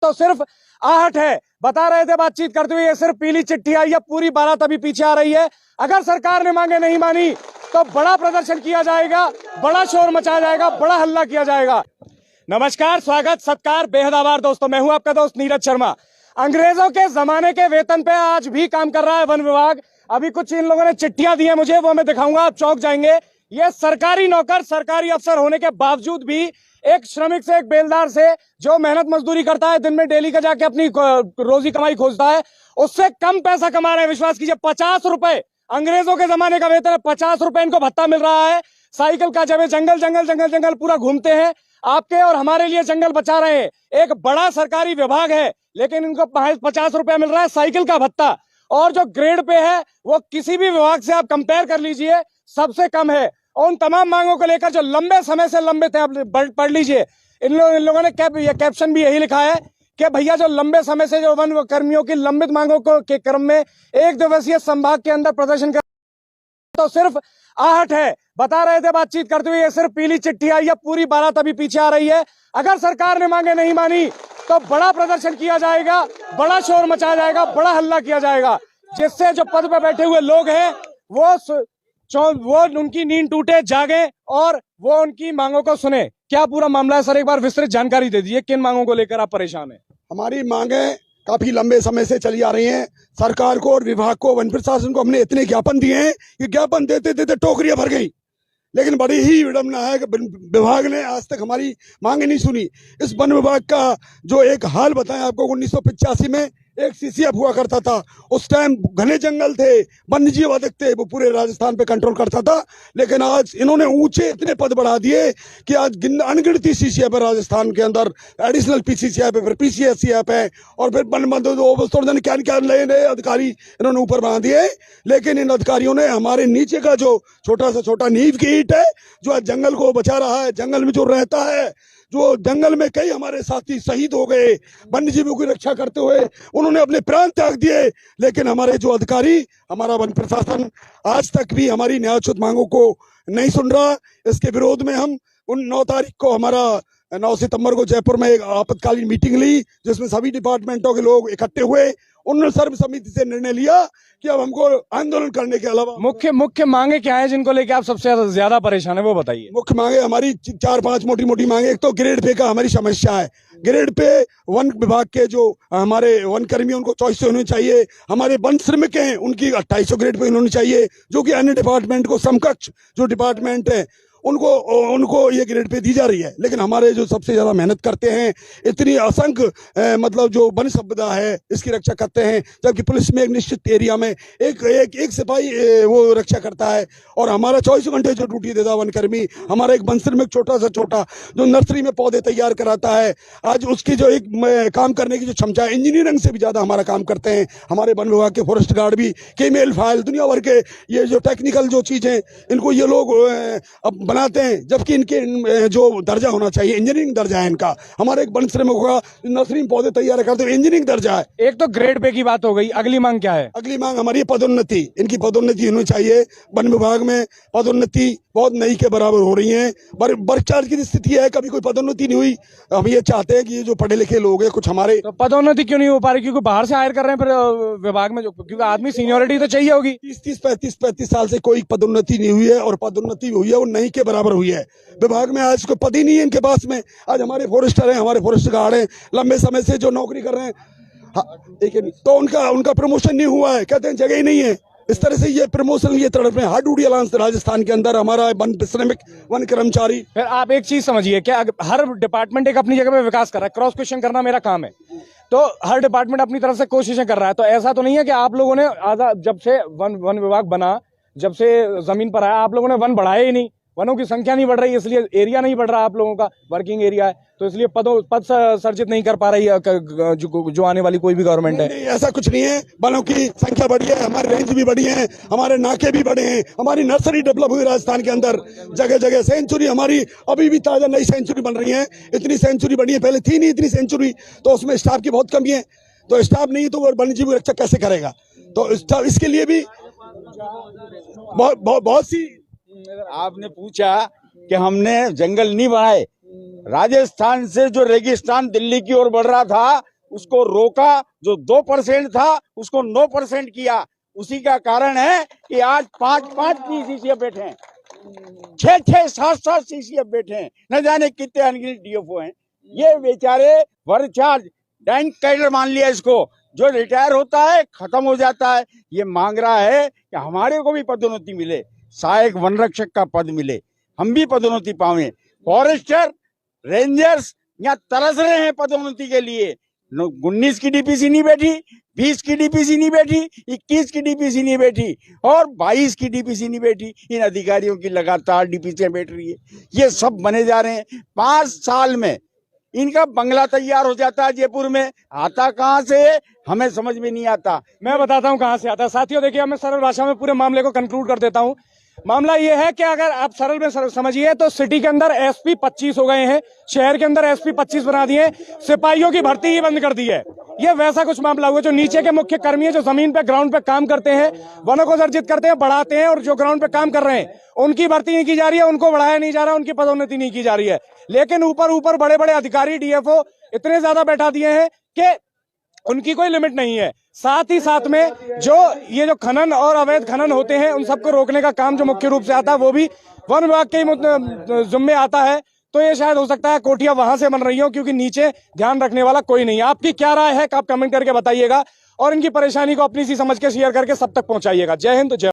तो सिर्फ आहट है। बता रहे थे बातचीत करते हुए, ये सिर्फ पीली चिट्ठी आई है, पूरी बारात अभी पीछे आ रही है। अगर सरकार ने मांगे नहीं मानी तो बड़ा प्रदर्शन किया जाएगा, बड़ा शोर मचाया जाएगा, बड़ा हल्ला किया जाएगा। नमस्कार, स्वागत, सत्कार, बेहद आभार दोस्तों। मैं हूं आपका दोस्त नीरज शर्मा। अंग्रेजों के जमाने के वेतन पे आज भी काम कर रहा है वन विभाग। अभी कुछ इन लोगों ने चिट्ठियां दी है मुझे, वो मैं दिखाऊंगा, आप चौंक जाएंगे। ये सरकारी नौकर, सरकारी अफसर होने के बावजूद भी एक श्रमिक से, एक बेलदार से जो मेहनत मजदूरी करता है, दिन में डेली का जाके अपनी रोजी कमाई खोजता है, उससे कम पैसा कमा रहे हैं। विश्वास कीजिए, 50 रुपए अंग्रेजों के जमाने का वेतन है, 50 रुपए इनको भत्ता मिल रहा है। साइकिल का, जब जंगल जंगल जंगल जंगल पूरा घूमते हैं, आपके और हमारे लिए जंगल बचा रहे हैं। एक बड़ा सरकारी विभाग है, लेकिन इनको 50 रुपया मिल रहा है साइकिल का भत्ता। और जो ग्रेड पे है वो किसी भी विभाग से आप कंपेयर कर लीजिए, सबसे कम है। और उन तमाम मांगों को लेकर जो लंबे समय से लंबित है, आप पढ़ लीजिए। इन लोगों ने ये कैप्शन भी यही लिखा है कि भैया जो लंबे समय से जो वन कर्मियों की लंबित मांगों को के क्रम में 1 दिवसीय संभाग के अंदर प्रदर्शन कर, तो सिर्फ आहट है। बता रहे थे बातचीत करते हुए, ये सिर्फ पीली चिट्ठी आई है, पूरी बारात अभी पीछे आ रही है। अगर सरकार ने मांगे नहीं मानी तो बड़ा प्रदर्शन किया जाएगा, बड़ा शोर मचाया जाएगा, बड़ा हल्ला किया जाएगा, जिससे जो पद पर बैठे हुए लोग हैं वो उनकी नींद टूटे, जागे और वो उनकी मांगों को सुने। क्या पूरा मामला है सर, एक बार विस्तृत जानकारी दे दीजिए। किन मांगों को लेकर आप परेशान हैं? हमारी मांगे काफी लंबे समय से चली आ रही हैं। सरकार को और विभाग को, वन प्रशासन को हमने इतने ज्ञापन दिए हैं कि ज्ञापन देते देते टोकरियां भर गई, लेकिन बड़ी ही विडम्बना है कि विभाग ने आज तक हमारी मांगे नहीं सुनी। इस वन विभाग का जो एक हाल बताएं आपको, 1985 में एक सीसीएफ हुआ करता था। उस टाइम घने जंगल थे, वन्य जीव अधिक थे, वो पूरे राजस्थान पे कंट्रोल करता था। लेकिन आज इन्होंने ऊंचे इतने पद बढ़ा दिए कि आज अनगिनती सीसीएफ है राजस्थान के अंदर। एडिशनल पीसीसीएफ है, फिर पीसीएससीएफ है, और फिर क्या क्या नए नए अधिकारी इन्होंने ऊपर बना दिए। लेकिन इन अधिकारियों ने हमारे नीचे का जो छोटा सा छोटा नींव की ईंट है, जो आज जंगल को बचा रहा है, जंगल में जो रहता है, जो जंगल में कई हमारे साथी शहीद हो गए वन्य जीवों की रक्षा करते हुए, उन्होंने अपने प्राण त्याग दिए। लेकिन हमारे जो अधिकारी, हमारा वन प्रशासन आज तक भी हमारी न्यायोचित मांगों को नहीं सुन रहा। इसके विरोध में हम 9 तारीख को, हमारा 9 सितंबर को जयपुर में एक आपातकालीन मीटिंग ली, जिसमें सभी डिपार्टमेंटों के लोग इकट्ठे हुए। उन्होंने सर्वसम्मति से निर्णय लिया कि अब हमको आंदोलन करने के अलावा मुख्य मांगे क्या है जिनको लेके आप सबसे ज्यादा परेशान है, वो बताइए। मुख्य मांगे हमारी 4-5 मोटी मोटी मांगे। एक तो ग्रेड पे का हमारी समस्या है। ग्रेड पे वन विभाग के जो हमारे वन कर्मी, उनको 2400 होने चाहिए। हमारे वन श्रमिक हैं, उनकी 2800 ग्रेड पे होनी चाहिए, जो कि अन्य डिपार्टमेंट को समकक्ष जो डिपार्टमेंट है उनको ये ग्रेड पे दी जा रही है। लेकिन हमारे जो सबसे ज्यादा मेहनत करते हैं, इतनी असंख्य मतलब जो वन संपदा है, इसकी रक्षा करते हैं, जबकि पुलिस में एक निश्चित एरिया में एक सिपाही वो रक्षा करता है, और हमारा 24 घंटे जो ड्यूटी देता वन कर्मी, हमारा एक वन श्रमिक छोटा सा छोटा जो नर्सरी में पौधे तैयार कराता है, आज उसकी जो एक काम करने की जो क्षमता है, इंजीनियरिंग से भी ज्यादा हमारा काम करते हैं। हमारे वन विभाग के फॉरेस्ट गार्ड भी, केमेल फाइल, दुनिया भर के ये जो टेक्निकल जो चीजें, इनको ये लोग अब बनाते हैं, जबकि इनके जो दर्जा होना चाहिए, इंजीनियरिंग दर्जा है इनका। हमारे एक वन श्रमिक होगा, नर्सरी में पौधे तैयार करते हैं, इंजीनियरिंग दर्जा है। एक तो ग्रेड पे की बात हो गई, अगली मांग क्या है? अगली मांग हमारी पदोन्नति, इनकी पदोन्नति होनी चाहिए। वन विभाग में पदोन्नति बहुत नहीं के बराबर हो रही है। वर्क चार्ज की स्थिति है, कभी कोई पदोन्नति नहीं हुई। हम ये चाहते हैं कि ये जो पढ़े लिखे लोग हैं, कुछ हमारे, तो पदोन्नति क्यों नहीं हो पा रही? क्योंकि बाहर से हायर कर रहे हैं फिर विभाग में, क्योंकि आदमी सीनियोरिटी तो चाहिए होगी। 30-35 साल से कोई पदोन्नति नहीं हुई है, और पदोन्नति हुई है वो नहीं के बराबर हुई है। विभाग में आज कोई पद ही नहीं है इनके पास में। आज हमारे फॉरेस्टर हैं, हमारे फॉरेस्ट गार्ड हैं, लंबे समय से जो नौकरी कर रहे हैं, तो उनका प्रमोशन नहीं हुआ है, कहते हैं जगह ही नहीं है। इस तरह से ये प्रमोशन, ये तड़प में हार्ड ड्यूटी अलाउंस राजस्थान के अंदर हमारा वन श्रमिक, वन कर्मचारी। फिर आप एक चीज समझिए, क्या हर डिपार्टमेंट एक अपनी जगह पे विकास कर रहा है, क्रॉस क्वेश्चन करना मेरा काम है, तो हर डिपार्टमेंट अपनी तरफ से कोशिशें कर रहा है। तो ऐसा तो नहीं है कि आप लोगों ने जब से वन विभाग बना, जब से जमीन पर आया, आप लोगों ने वन बढ़ाया ही नहीं, वनों की संख्या नहीं बढ़ रही, इसलिए एरिया नहीं बढ़ रहा आप लोगों का, वर्किंग एरिया है, तो इसलिए पद सर्जित नहीं कर पा रही है जो आने वाली कोई भी गवर्नमेंट है। नहीं, ऐसा कुछ नहीं है। वनों की संख्या बढ़ी है, हमारे रेंज भी बढ़ी है, हमारे नाके भी बढ़े हैं, हमारी नर्सरी डेवलप हुई राजस्थान के अंदर, जगह जगह सेंचुरी हमारी अभी भी ताजा नई सेंचुरी बन रही है। इतनी सेंचुरी बनी है, पहले थी नहीं इतनी सेंचुरी, तो उसमें स्टाफ की बहुत कमी है। तो स्टाफ नहीं तो वो वन्य जीव रक्षा कैसे करेगा? तो इसके लिए भी बहुत सी। आपने पूछा कि हमने जंगल नहीं बनाए, राजस्थान से जो रेगिस्तान दिल्ली की ओर बढ़ रहा था, उसको रोका, जो 2% था उसको 9% किया। उसी का कारण है कि आज 5-5 सीसीएफ बैठे हैं, 6-6, 7-7 सीसीएफ बैठे हैं, न जाने कितने अनगिनत डीएफओ हैं। ये बेचारे वर्ग चार्ज बैंक कैडर मान लिया इसको, जो रिटायर होता है खत्म हो जाता है। ये मांग रहा है कि हमारे को भी पदोन्नति मिले, सहायक वन रक्षक का पद मिले, हम भी पदोन्नति पावे। फॉरेस्टर, रेंजर्स यहाँ तरस रहे हैं पदोन्नति के लिए। 19 की डीपीसी नहीं बैठी, 20 की डीपीसी नहीं बैठी, 21 की डीपीसी नहीं बैठी और 22 की डीपीसी नहीं बैठी। इन अधिकारियों की लगातार डीपीसी बैठ रही है। ये सब बने जा रहे हैं। 5 साल में इनका बंगला तैयार हो जाता है जयपुर में। आता कहां से हमें समझ में नहीं आता। मैं बताता हूं कहां से आता है। साथियों देखिए, मैं सरल भाषा में पूरे मामले को कंक्लूड कर देता हूं। मामला ये है कि अगर आप सरल में समझिए तो सिटी के अंदर एसपी 25 हो गए हैं, शहर के अंदर एसपी 25 बना दिए, सिपाहियों की भर्ती ही बंद कर दी है। ये वैसा कुछ मामला हुआ। जो नीचे के मुख्य कर्मी है, जो जमीन पे ग्राउंड पे काम करते हैं, वनों को सर्जित करते हैं, बढ़ाते हैं, और जो ग्राउंड पे काम कर रहे हैं उनकी भर्ती नहीं की जा रही है, उनको बढ़ाया नहीं जा रहा, उनकी पदोन्नति नहीं की जा रही है। लेकिन ऊपर बड़े बड़े अधिकारी डीएफओ इतने ज्यादा बैठा दिए हैं कि उनकी कोई लिमिट नहीं है। साथ ही साथ में जो खनन और अवैध खनन होते हैं उन सबको रोकने का काम जो मुख्य रूप से आता है वो भी वन विभाग के ही जिम्मे आता है। तो ये शायद हो सकता है कोठियां वहां से बन रही हो, क्योंकि नीचे ध्यान रखने वाला कोई नहीं है। आपकी क्या राय है, आप कमेंट करके बताइएगा और इनकी परेशानी को अपनी सी समझ के शेयर करके सब तक पहुंचाइएगा। जय हिंद, जय